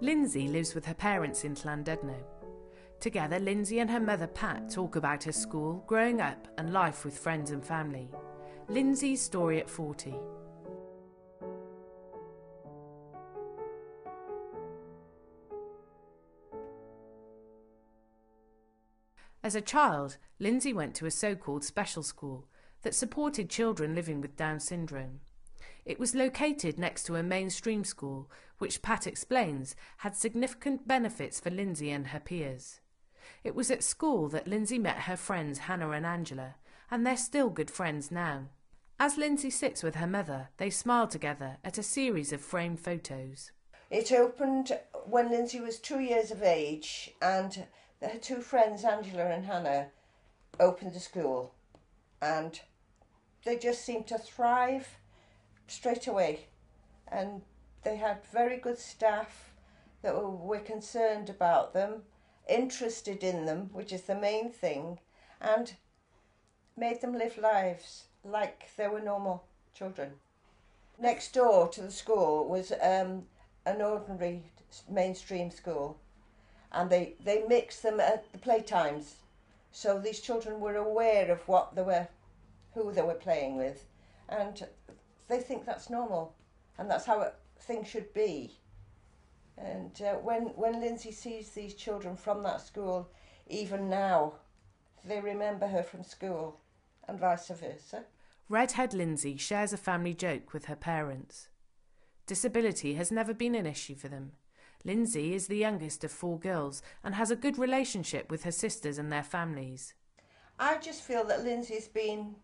Lyndzi lives with her parents in Llandudno. Together, Lyndzi and her mother Pat talk about her school, growing up and life with friends and family. Lyndzi's story at 40. As a child, Lyndzi went to a so-called special school that supported children living with Down syndrome. It was located next to a mainstream school, which Pat explains had significant benefits for Lyndzi and her peers. It was at school that Lyndzi met her friends Hannah and Angela, and they're still good friends now. As Lyndzi sits with her mother, they smile together at a series of framed photos. It opened when Lyndzi was 2 years of age, and her two friends, Angela and Hannah, opened the school, and they just seemed to thrive straight away. And they had very good staff that were concerned about them, interested in them, which is the main thing, and made them live lives like they were normal children. Next door to the school was an ordinary mainstream school, and they mixed them at the playtimes, so these children were aware of who they were playing with, and they think that's normal, and that's how things should be. And when Lyndzi sees these children from that school, even now, they remember her from school, and vice versa. Redhead Lyndzi shares a family joke with her parents. Disability has never been an issue for them. Lyndzi is the youngest of 4 girls and has a good relationship with her sisters and their families. I just feel that Lyndzi's been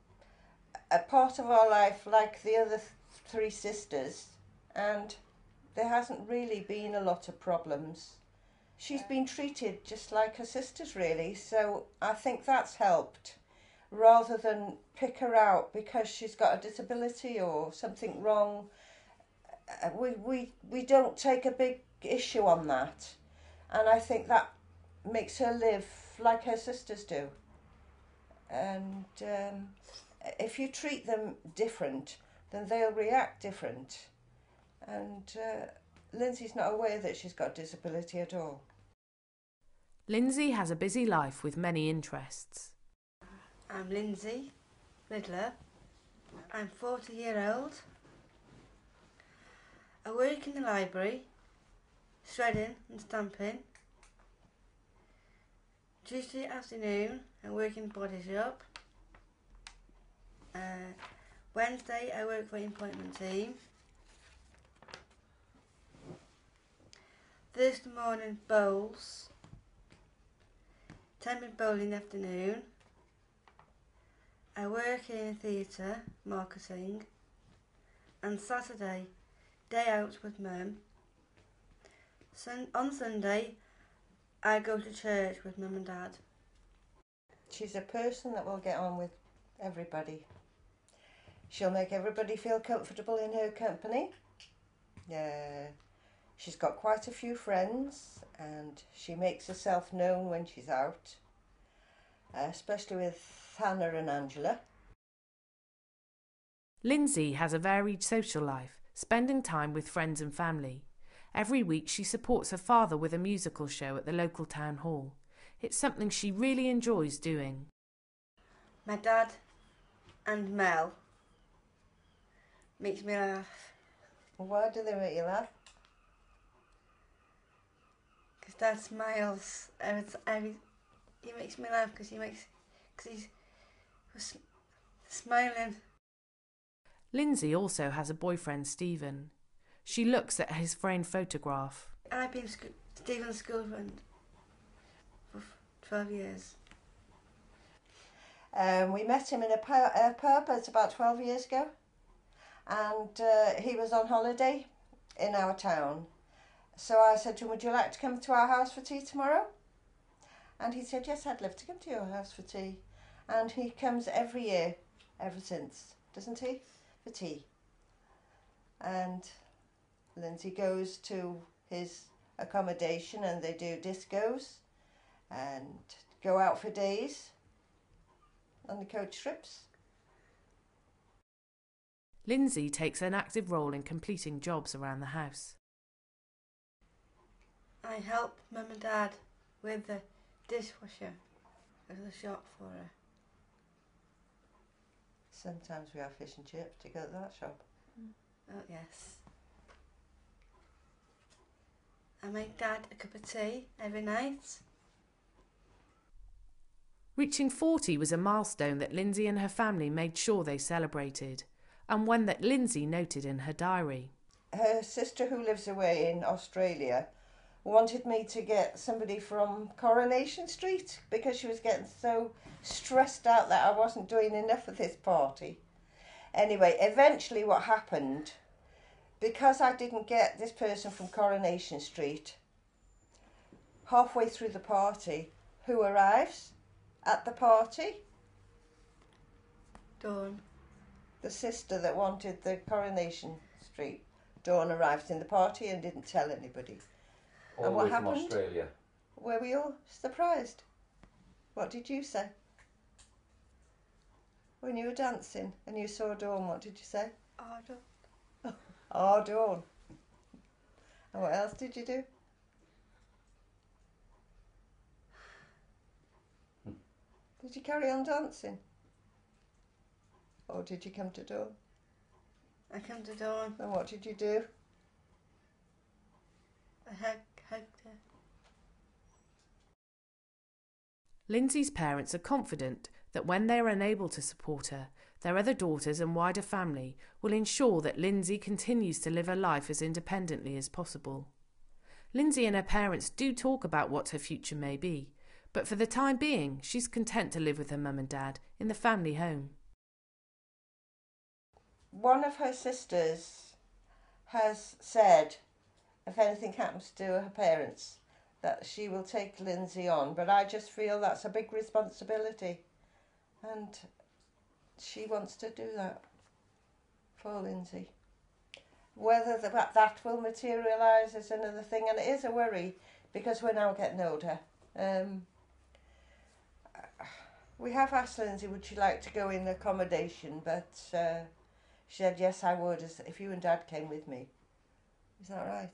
a part of our life like the other 3 sisters, and there hasn't really been a lot of problems. She's been treated just like her sisters, really, so I think that's helped, rather than pick her out because she's got a disability or something wrong. We don't take a big issue on that, and I think that makes her live like her sisters do. And if you treat them different, then they'll react different. And Lyndzi's not aware that she's got disability at all. Lyndzi has a busy life with many interests. I'm Lyndzi Riddler. I'm 40-year-old. I work in the library, shredding and stamping. Tuesday afternoon I work in body shop. Wednesday I work for appointment team. Thursday morning bowls. 10-minute bowling afternoon. I work in theatre, marketing, and Saturday, day out with Mum. On Sunday, I go to church with Mum and Dad. She's a person that will get on with everybody. She'll make everybody feel comfortable in her company. She's got quite a few friends, and she makes herself known when she's out, especially with Hannah and Angela. Lyndzi has a varied social life, spending time with friends and family. Every week she supports her father with a musical show at the local town hall. It's something she really enjoys doing. My dad and Mel makes me laugh. Why do they make you laugh? Because Dad smiles he makes me laugh because he's smiling. Lyndzi also has a boyfriend, Stephen. She looks at his framed photograph. I've been Stephen's girlfriend for 12 years. We met him in a pub, it's about 12 years ago, and he was on holiday in our town. So I said to him, would you like to come to our house for tea tomorrow? And he said, yes, I'd love to come to your house for tea. And he comes every year, ever since, doesn't he, for tea. And Lyndzi goes to his accommodation and they do discos and go out for days on the coach trips. Lyndzi takes an active role in completing jobs around the house. I help Mum and Dad with the dishwasher at the shop for her. Sometimes we have fish and chips to go to that shop. Oh, yes. I make Dad a cup of tea every night. Reaching 40 was a milestone that Lyndzi and her family made sure they celebrated, and one that Lyndzi noted in her diary. Her sister, who lives away in Australia, wanted me to get somebody from Coronation Street because she was getting so stressed out that I wasn't doing enough of this party. Anyway, eventually what happened, because I didn't get this person from Coronation Street, halfway through the party, who arrives at the party? Dawn. The sister that wanted the Coronation Street. Dawn arrived in the party and didn't tell anybody. All And the what way from happened? Australia. Were we all surprised? What did you say? When you were dancing and you saw Dawn, what did you say? Oh, Dawn. Oh, Dawn. And what else did you do? Did you carry on dancing? Or did you come to Dawn? I come to Dawn. And what did you do? I hugged her. Lyndzi's parents are confident that when they are unable to support her, their other daughters and wider family will ensure that Lyndzi continues to live her life as independently as possible. Lyndzi and her parents do talk about what her future may be, but for the time being, she's content to live with her mum and dad in the family home. One of her sisters has said, if anything happens to her parents, that she will take Lyndzi on, but I just feel that's a big responsibility, and she wants to do that for Lyndzi. Whether that will materialise is another thing, and it is a worry because we're now getting older. We have asked Lyndzi, would she like to go in accommodation, but she said, yes, I would, if you and Dad came with me. Is that right?